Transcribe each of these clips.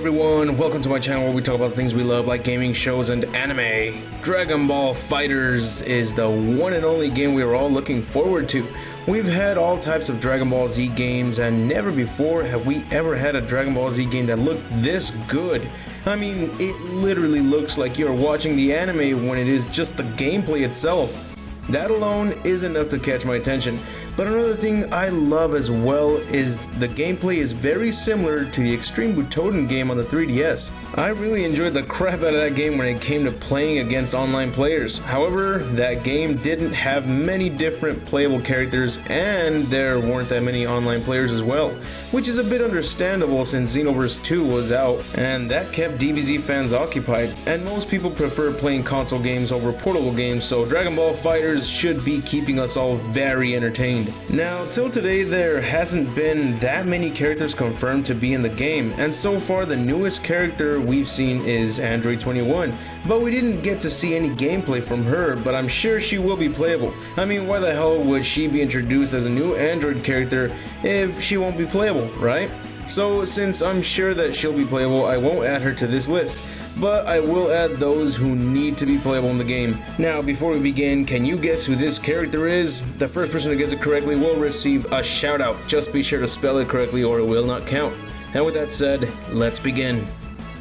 everyone, welcome to my channel where we talk about things we love like gaming, shows, and anime. Dragon Ball FighterZ is the one and only game we are all looking forward to. We've had all types of Dragon Ball Z games, and never before have we ever had a Dragon Ball Z game that looked this good. I mean, it literally looks like you're watching the anime when it is just the gameplay itself. That alone is enough to catch my attention. But another thing I love as well is the gameplay is very similar to the Extreme Butoden game on the 3DS. I really enjoyed the crap out of that game when it came to playing against online players. However, that game didn't have many different playable characters and there weren't that many online players as well, which is a bit understandable since Xenoverse 2 was out and that kept DBZ fans occupied, and most people prefer playing console games over portable games, so Dragon Ball FighterZ should be keeping us all very entertained. Now, till today there hasn't been that many characters confirmed to be in the game, and so far the newest character we've seen is Android 21, but we didn't get to see any gameplay from her, but I'm sure she will be playable. I mean, why the hell would she be introduced as a new Android character if she won't be playable, right? So since I'm sure that she'll be playable, I won't add her to this list, but I will add those who need to be playable in the game. Now, before we begin, can you guess who this character is? The first person to guess it correctly will receive a shout out. Just be sure to spell it correctly or it will not count. And with that said, let's begin.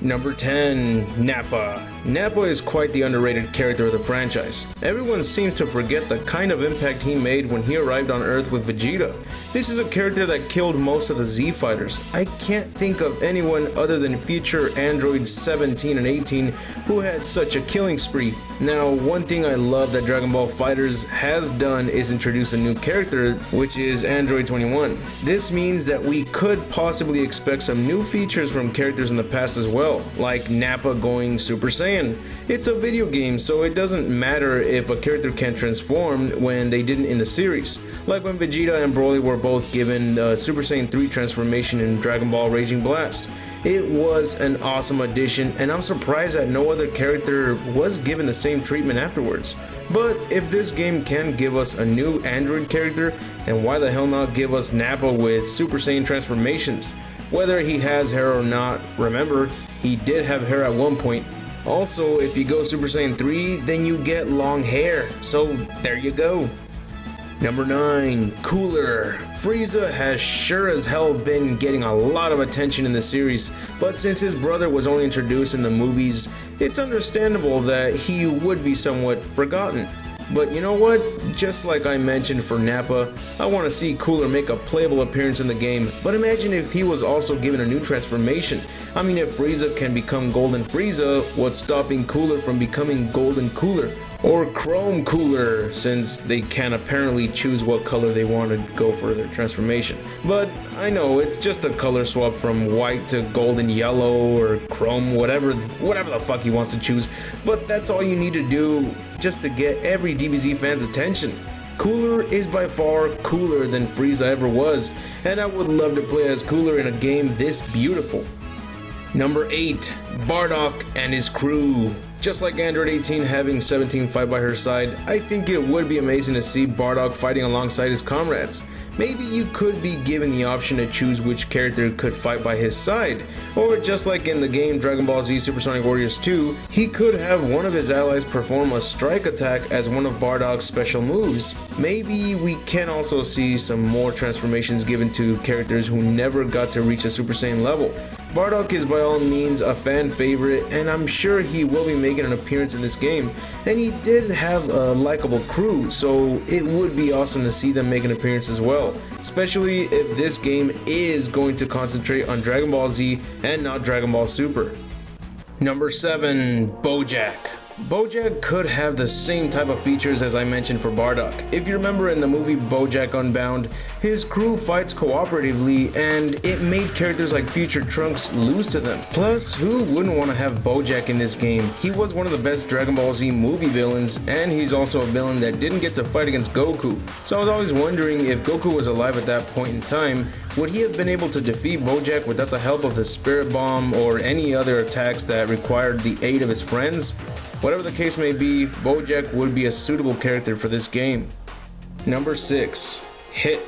Number 10, Nappa. Nappa is quite the underrated character of the franchise. Everyone seems to forget the kind of impact he made when he arrived on Earth with Vegeta. This is a character that killed most of the Z fighters. I can't think of anyone other than future androids 17 and 18 who had such a killing spree. Now, one thing I love that Dragon Ball FighterZ has done is introduce a new character, which is Android 21. This means that we could possibly expect some new features from characters in the past as well, like Nappa going Super Saiyan. It's a video game, so it doesn't matter if a character can transform when they didn't in the series. Like when Vegeta and Broly were both given the Super Saiyan 3 transformation in Dragon Ball Raging Blast. It was an awesome addition, and I'm surprised that no other character was given the same treatment afterwards. But if this game can give us a new android character, then why the hell not give us Nappa with Super Saiyan transformations? Whether he has hair or not, remember, he did have hair at one point. Also, if you go Super Saiyan 3, then you get long hair, so there you go. Number 9, Cooler. Frieza has sure as hell been getting a lot of attention in the series, but since his brother was only introduced in the movies, it's understandable that he would be somewhat forgotten. But you know what? Just like I mentioned for Nappa, I want to see Cooler make a playable appearance in the game, but imagine if he was also given a new transformation. I mean, if Frieza can become Golden Frieza, what's stopping Cooler from becoming Golden Cooler? Or Chrome Cooler, since they can apparently choose what color they want to go for their transformation. But I know it's just a color swap from white to golden yellow or chrome, whatever the fuck he wants to choose. But that's all you need to do just to get every DBZ fan's attention. Cooler is by far cooler than Frieza ever was, and I would love to play as Cooler in a game this beautiful. Number 8, Bardock and his crew. Just like Android 18 having 17 fight by her side, I think it would be amazing to see Bardock fighting alongside his comrades. Maybe you could be given the option to choose which character could fight by his side, or just like in the game Dragon Ball Z Supersonic Warriors 2, he could have one of his allies perform a strike attack as one of Bardock's special moves. Maybe we can also see some more transformations given to characters who never got to reach the Super Saiyan level. Bardock is by all means a fan favorite, and I'm sure he will be making an appearance in this game, and he did have a likable crew, so it would be awesome to see them make an appearance as well, especially if this game is going to concentrate on Dragon Ball Z and not Dragon Ball Super. Number 7, Bojack. Bojack could have the same type of features as I mentioned for Bardock. If you remember in the movie Bojack Unbound, his crew fights cooperatively and it made characters like future Trunks lose to them. Plus, who wouldn't want to have Bojack in this game? He was one of the best Dragon Ball Z movie villains, and he's also a villain that didn't get to fight against Goku. So I was always wondering, if Goku was alive at that point in time, would he have been able to defeat Bojack without the help of the Spirit Bomb or any other attacks that required the aid of his friends? Whatever the case may be, Bojack would be a suitable character for this game. Number 6, Hit.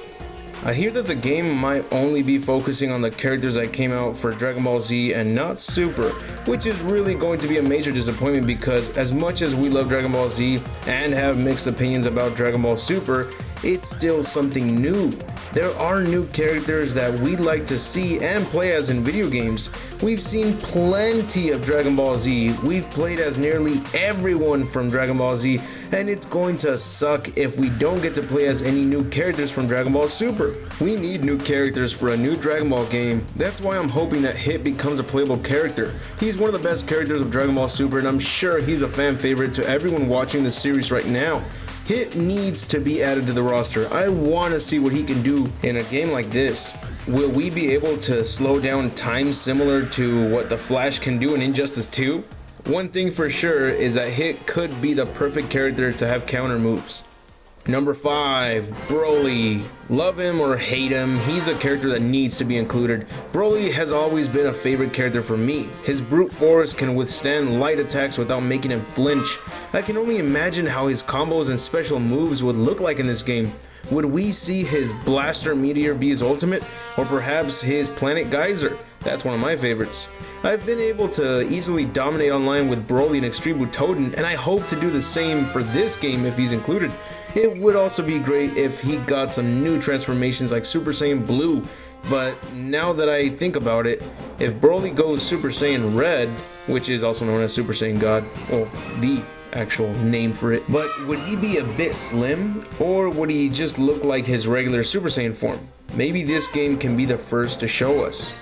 I hear that the game might only be focusing on the characters that came out for Dragon Ball Z and not Super, which is really going to be a major disappointment because as much as we love Dragon Ball Z and have mixed opinions about Dragon Ball Super, it's still something new. There are new characters that we'd like to see and play as in video games. We've seen plenty of Dragon Ball Z, we've played as nearly everyone from Dragon Ball Z, and it's going to suck if we don't get to play as any new characters from Dragon Ball Super. We need new characters for a new Dragon Ball game. That's why I'm hoping that Hit becomes a playable character. He's one of the best characters of Dragon Ball Super, and I'm sure he's a fan favorite to everyone watching the series right now. Hit needs to be added to the roster. I want to see what he can do in a game like this. Will we be able to slow down time similar to what the Flash can do in Injustice 2? One thing for sure is that Hit could be the perfect character to have counter moves. Number 5, Broly. Love him or hate him, he's a character that needs to be included. Broly has always been a favorite character for me. His brute force can withstand light attacks without making him flinch. I can only imagine how his combos and special moves would look like in this game. Would we see his Blaster Meteor be his ultimate? Or perhaps his Planet Geyser? That's one of my favorites. I've been able to easily dominate online with Broly and Extreme Butoden, and I hope to do the same for this game if he's included. It would also be great if he got some new transformations like Super Saiyan Blue, but now that I think about it, if Broly goes Super Saiyan Red, which is also known as Super Saiyan God, well, the actual name for it, but would he be a bit slim, or would he just look like his regular Super Saiyan form? Maybe this game can be the first to show us.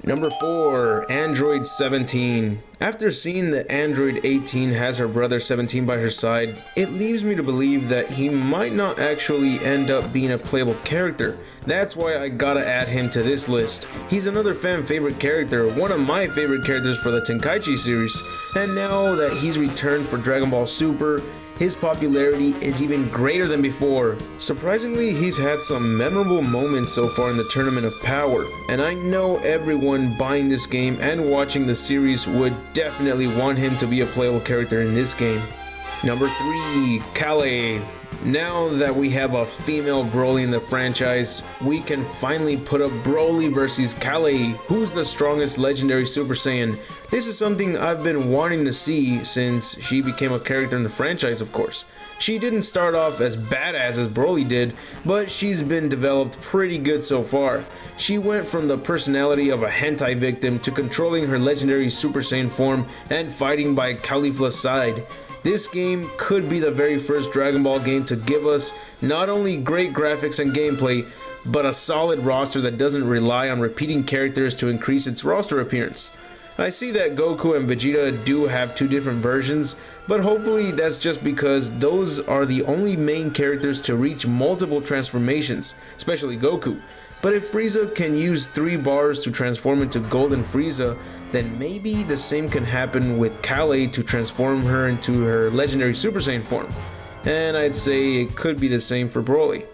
Number 4, Android 17. After seeing that Android 18 has her brother 17 by her side, it leaves me to believe that he might not actually end up being a playable character. That's why I gotta add him to this list. He's another fan favorite character, one of my favorite characters for the Tenkaichi series, and now that he's returned for Dragon Ball Super, his popularity is even greater than before. Surprisingly, he's had some memorable moments so far in the Tournament of Power, and I know everyone buying this game and watching the series would definitely want him to be a playable character in this game. Number 3, Kale. Now that we have a female Broly in the franchise, we can finally put up Broly versus Kale, who's the strongest legendary Super Saiyan. This is something I've been wanting to see since she became a character in the franchise, of course. She didn't start off as badass as Broly did, but she's been developed pretty good so far. She went from the personality of a hentai victim to controlling her legendary Super Saiyan form and fighting by Caulifla's side. This game could be the very first Dragon Ball game to give us not only great graphics and gameplay, but a solid roster that doesn't rely on repeating characters to increase its roster appearance. I see that Goku and Vegeta do have 2 different versions, but hopefully that's just because those are the only main characters to reach multiple transformations, especially Goku. But if Frieza can use 3 bars to transform into Golden Frieza, then maybe the same can happen with Kale to transform her into her legendary Super Saiyan form. And I'd say it could be the same for Broly.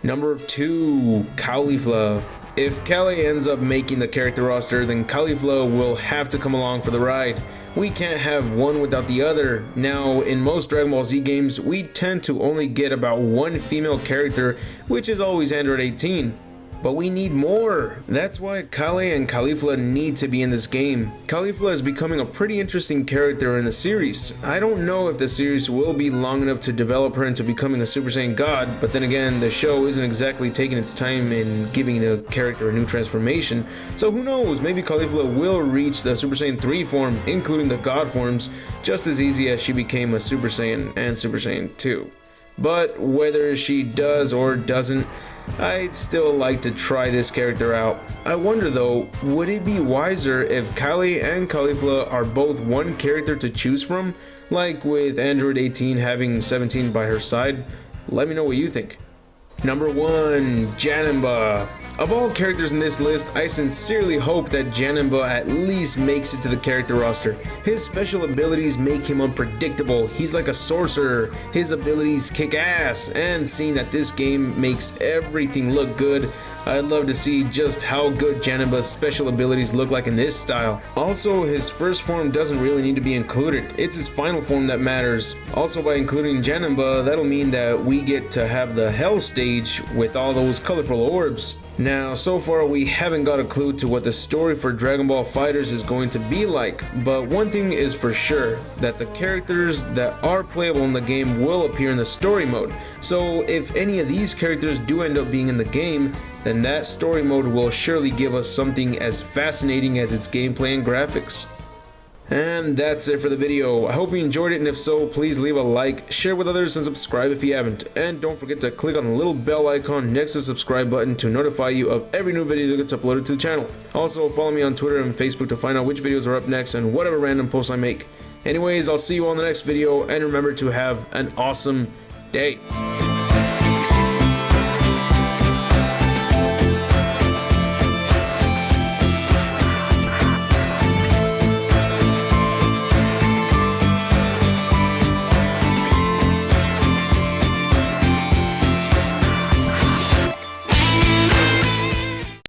Number 2, Caulifla. If Kale ends up making the character roster, then Caulifla will have to come along for the ride. We can't have one without the other. Now, in most Dragon Ball Z games, we tend to only get about 1 female character, which is always Android 18. But we need more. That's why Kale and Caulifla need to be in this game. Caulifla is becoming a pretty interesting character in the series. I don't know if the series will be long enough to develop her into becoming a Super Saiyan God, but then again, the show isn't exactly taking its time in giving the character a new transformation. So who knows, maybe Caulifla will reach the Super Saiyan 3 form, including the God forms, just as easy as she became a Super Saiyan and Super Saiyan 2. But whether she does or doesn't, I'd still like to try this character out. I wonder though, would it be wiser if Kale and Caulifla are both one character to choose from, like with Android 18 having 17 by her side? Let me know what you think. Number 1, Janna BA. Of all characters in this list, I sincerely hope that Janna BA at least makes it to the character roster. His special abilities make him unpredictable, he's like a sorcerer, his abilities kick ass, and seeing that this game makes everything look good, I'd love to see just how good Janna BA's special abilities look like in this style. Also, his first form doesn't really need to be included, it's his final form that matters. Also, by including Janna BA, that'll mean that we get to have the Hell stage with all those colorful orbs. Now, so far we haven't got a clue to what the story for Dragon Ball FighterZ is going to be like, but one thing is for sure, that the characters that are playable in the game will appear in the story mode. So if any of these characters do end up being in the game, then that story mode will surely give us something as fascinating as its gameplay and graphics. And that's it for the video. I hope you enjoyed it, and if so, please leave a like, share with others, and subscribe if you haven't. And don't forget to click on the little bell icon next to the subscribe button to notify you of every new video that gets uploaded to the channel. Also, follow me on Twitter and Facebook to find out which videos are up next and whatever random posts I make. Anyways, I'll see you all in the next video, and remember to have an awesome day.